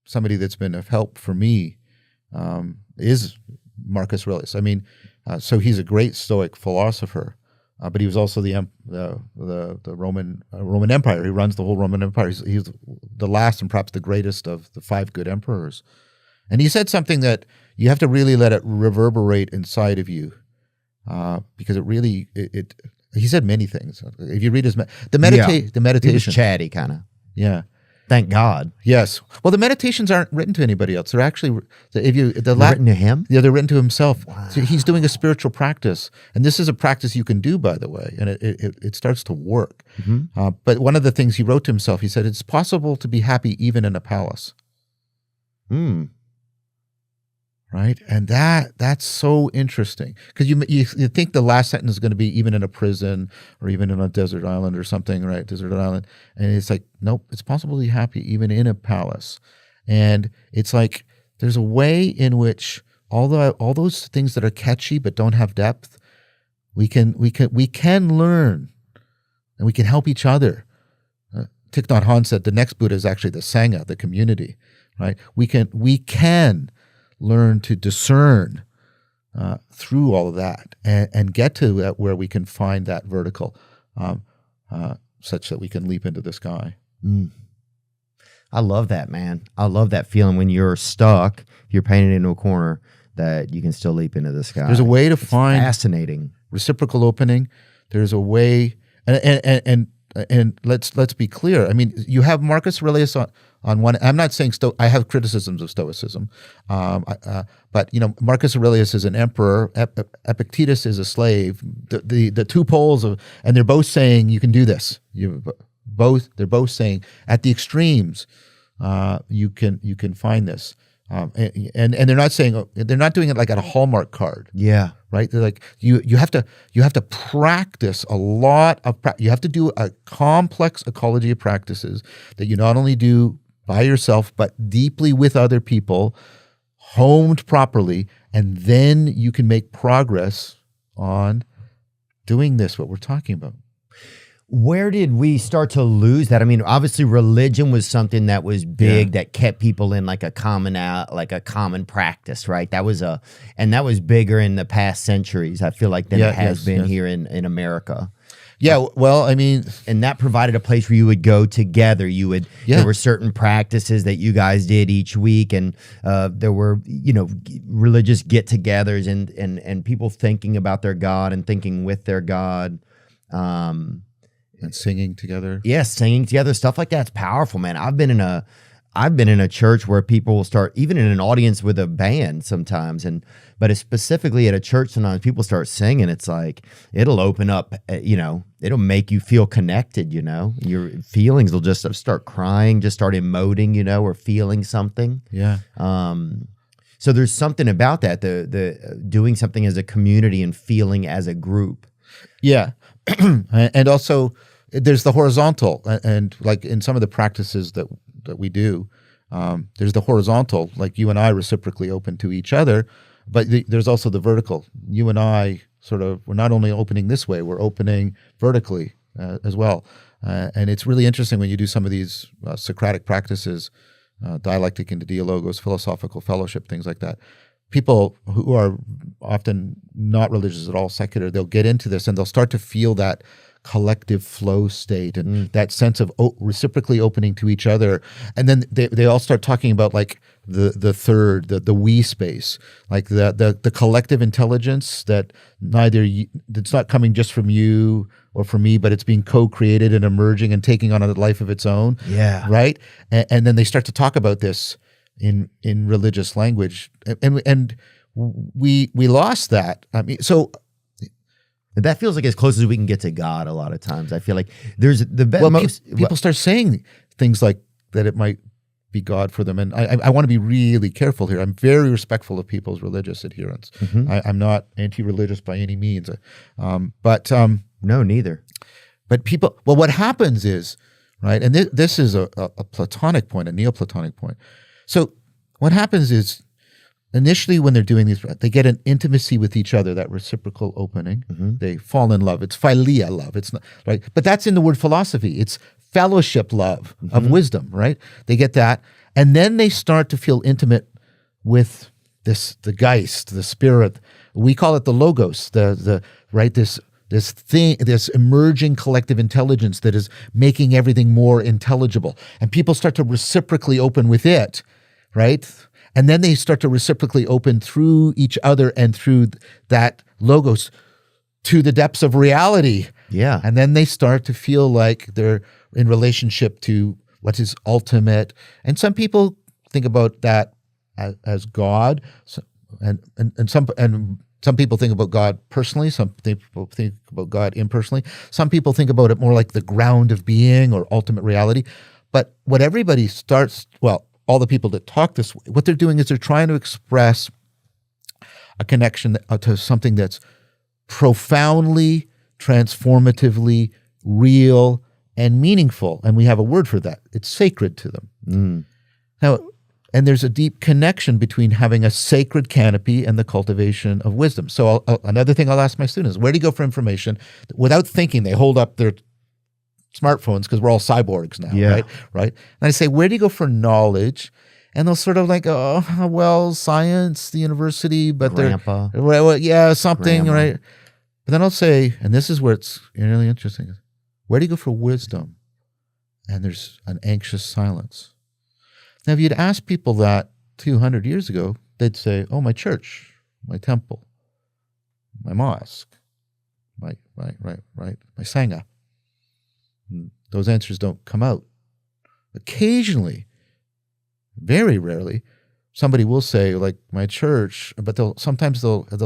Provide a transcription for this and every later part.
somebody that's been of help for me is Marcus Aurelius. I mean, so he's a great Stoic philosopher, but he was also the Roman Empire. He runs the whole Roman Empire. He's the last and perhaps the greatest of the 5 good emperors. And he said something that you have to really let it reverberate inside of you, because it really he said many things. If you read his the meditation, he was chatty kind of. Yeah. Thank God. Yes. Well, the meditations aren't written to anybody else. They're actually written to him. Yeah, they're written to himself. Wow. So he's doing a spiritual practice, and this is a practice you can do, by the way, and it starts to work. Mm-hmm. But one of the things he wrote to himself, he said, "It's possible to be happy even in a palace." Right, and that's so interesting, because you think the last sentence is going to be even in a prison or even in a desert island or something, right? Desert island, and it's like, nope, it's possible to be happy even in a palace, and it's like there's a way in which all those things that are catchy but don't have depth, we can learn, and we can help each other. Thich Nhat Hanh said the next Buddha is actually the Sangha, the community, right? We can learn to discern through all of that and get to that where we can find that vertical, such that we can leap into the sky. I love that, man. I love that feeling when you're stuck, you're painted into a corner, that you can still leap into the sky. There's a way to find fascinating reciprocal opening. There's a way, and let's be clear. I mean, you have Marcus Aurelius on one. I'm not saying I have criticisms of Stoicism, but Marcus Aurelius is an emperor. Epictetus is a slave. The two poles and they're both saying you can do this. They're both saying at the extremes, you can find this. And they're not saying, they're not doing it like at a Hallmark card. Yeah. Right. They're like, you have to practice a lot of, you have to do a complex ecology of practices that you not only do by yourself, but deeply with other people, homed properly. And then you can make progress on doing this, what we're talking about. Where did we start to lose that? I mean, obviously religion was something that was big, that kept people in like a common practice, right? That was bigger in the past centuries, I feel like, than it has been here in America. Yeah, well, I mean, and that provided a place where you would go together. There were certain practices that you guys did each week, and there were, religious get-togethers and people thinking about their God and thinking with their God. And singing together. Yeah, singing together, stuff like that's powerful, man. I've been in a church where people will start, even in an audience with a band sometimes, but it's specifically at a church sometimes people start singing. It's like, it'll open up, it'll make you feel connected, your feelings will just start crying, just start emoting, or feeling something. Yeah. So there's something about that, the doing something as a community and feeling as a group. Yeah. And also there's the horizontal, and like in some of the practices that we do, there's the horizontal, like you and I reciprocally open to each other, but there's also the vertical. You and I we're not only opening this way, we're opening vertically as well. And it's really interesting when you do some of these Socratic practices, dialectic into dialogos, philosophical fellowship, things like that. People who are often not religious at all, secular, they'll get into this and they'll start to feel that collective flow state and that sense of reciprocally opening to each other. And then they all start talking about like the third, the we space, like the collective intelligence that it's not coming just from you or from me, but it's being co-created and emerging and taking on a life of its own. Yeah. Right. And then they start to talk about this in religious language, and we lost that. I mean, so that feels like as close as we can get to God a lot of times. I feel like there's the best. Well, people start saying things like that it might be God for them, and I want to be really careful here. I'm very respectful of people's religious adherence. Mm-hmm. I'm not anti-religious by any means, but no, neither. But people, well, what happens is, right, and this is a Platonic point, a Neoplatonic point. So what happens is, initially when they're doing these, they get an intimacy with each other, that reciprocal opening. Mm-hmm. They fall in love. It's philia love. It's not right, but that's in the word philosophy. It's fellowship love of wisdom, right? They get that. And then they start to feel intimate with the Geist, the spirit. We call it the logos, this thing, this emerging collective intelligence that is making everything more intelligible. And people start to reciprocally open with it, right? And then they start to reciprocally open through each other and through that logos to the depths of reality. Yeah. And then they start to feel like they're in relationship to what is ultimate. And some people think about that as God, and some people think about God personally. Some people think about God impersonally. Some people think about it more like the ground of being or ultimate reality. But what everybody starts, well, all the people that talk this way, what they're doing is they're trying to express a connection to something that's profoundly, transformatively real and meaningful. And we have a word for that. It's sacred to them. Now, and there's a deep connection between having a sacred canopy and the cultivation of wisdom. So another thing I'll ask my students, where do you go for information? Without thinking, they hold up their smartphones because we're all cyborgs now, right? And I say, where do you go for knowledge? And they'll sort of like, oh, well, science, the university, but Grandpa. Something, Grandma. Right? But then I'll say, and this is where it's really interesting, where do you go for wisdom? And there's an anxious silence. Now, if you'd ask people that 200 years ago, they'd say, oh, my church, my temple, my mosque, my sangha. Those answers don't come out. Occasionally, very rarely, somebody will say, like, my church, but they'll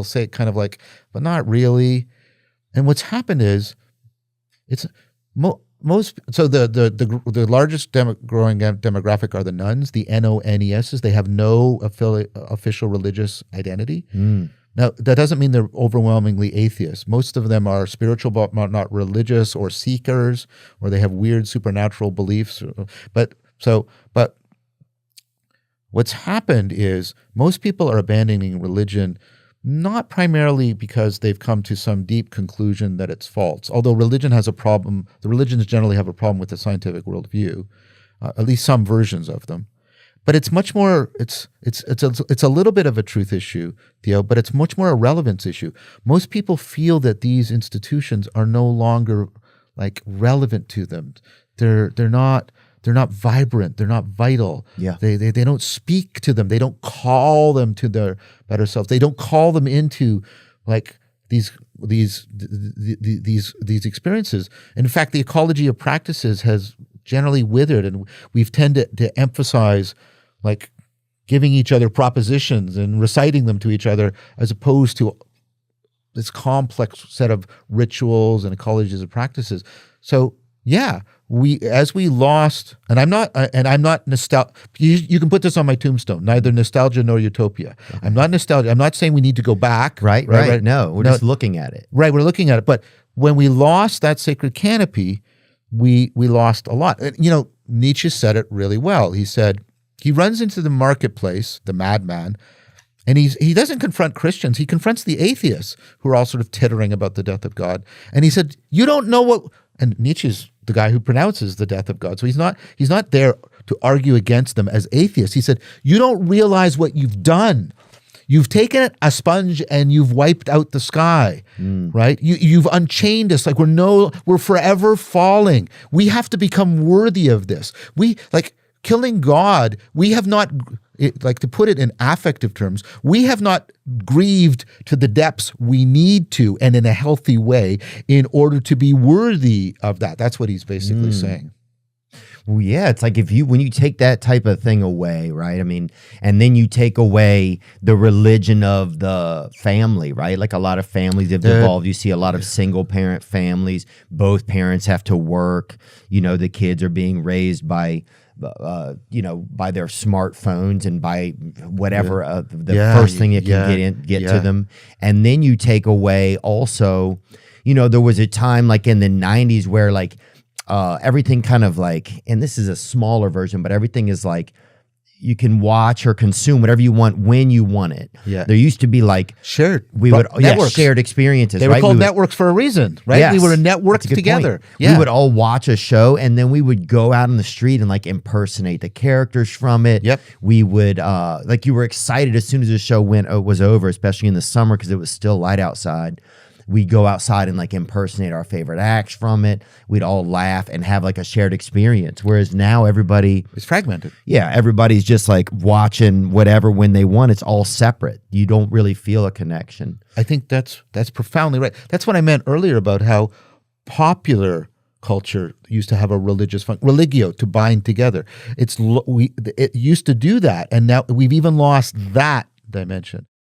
say it kind of like, but not really. And what's happened is, it's the largest growing demographic are the nuns, the NONESs. They have no official religious identity. Now, that doesn't mean they're overwhelmingly atheists. Most of them are spiritual but not religious, or seekers, or they have weird supernatural beliefs. But what's happened is most people are abandoning religion not primarily because they've come to some deep conclusion that it's false. Although religion has a problem, the religions generally have a problem with the scientific worldview, at least some versions of them. But it's much more, it's a little bit of a truth issue, Theo, but it's much more a relevance issue. Most people feel that these institutions are no longer like relevant to them. They're not vibrant. They're not vital. Yeah. They don't speak to them. They don't call them to their better selves. They don't call them into like these experiences. And in fact, the ecology of practices has generally withered, and we've tended to emphasize like giving each other propositions and reciting them to each other, as opposed to this complex set of rituals and ecologies of practices. So yeah, we lost, and I'm not nostalgic. You can put this on my tombstone. Neither nostalgia nor utopia. Okay. I'm not nostalgic. I'm not saying we need to go back. Right. No, we're just looking at it. Right, we're looking at it. But when we lost that sacred canopy, we lost a lot. You know, Nietzsche said it really well. He said he runs into the marketplace, the madman, and he doesn't confront Christians. He confronts the atheists who are all sort of tittering about the death of God. And he said, "You don't know what." And Nietzsche's the guy who pronounces the death of God. So he's not there to argue against them as atheists. He said, "You don't realize what you've done. You've taken a sponge and you've wiped out the sky, right? You've unchained us. Like we're forever falling. We have to become worthy of this. We like killing God. We have not." Like, to put it in affective terms, we have not grieved to the depths we need to, and in a healthy way, in order to be worthy of that. That's what he's basically saying. Well, yeah, it's like when you take that type of thing away, right? I mean, and then you take away the religion of the family, right? Like a lot of families have devolved. You see a lot of single parent families. Both parents have to work. You know, the kids are being raised by by their smartphones and by whatever first thing that can get to them. And then you take away also, there was a time like in the 90s where like everything kind of like, and this is a smaller version, but everything is like, you can watch or consume whatever you want when you want it. Yeah. There used to be like shared. networks. Shared experiences. They were called networks for a reason, right? Yes, we were networked that's a good together. point. Yeah. We would all watch a show, and then we would go out in the street and like impersonate the characters from it. Yep. We would like you were excited as soon as the show was over, especially in the summer because it was still light outside. We'd go outside and like impersonate our favorite acts from it. We'd all laugh and have like a shared experience. Whereas now everybody It's fragmented. Yeah, everybody's just like watching whatever when they want. It's all separate. You don't really feel a connection. I think that's profoundly right. That's what I meant earlier about how popular culture used to have a religious religio, to bind together. It used to do that, and now we've even lost that dimension.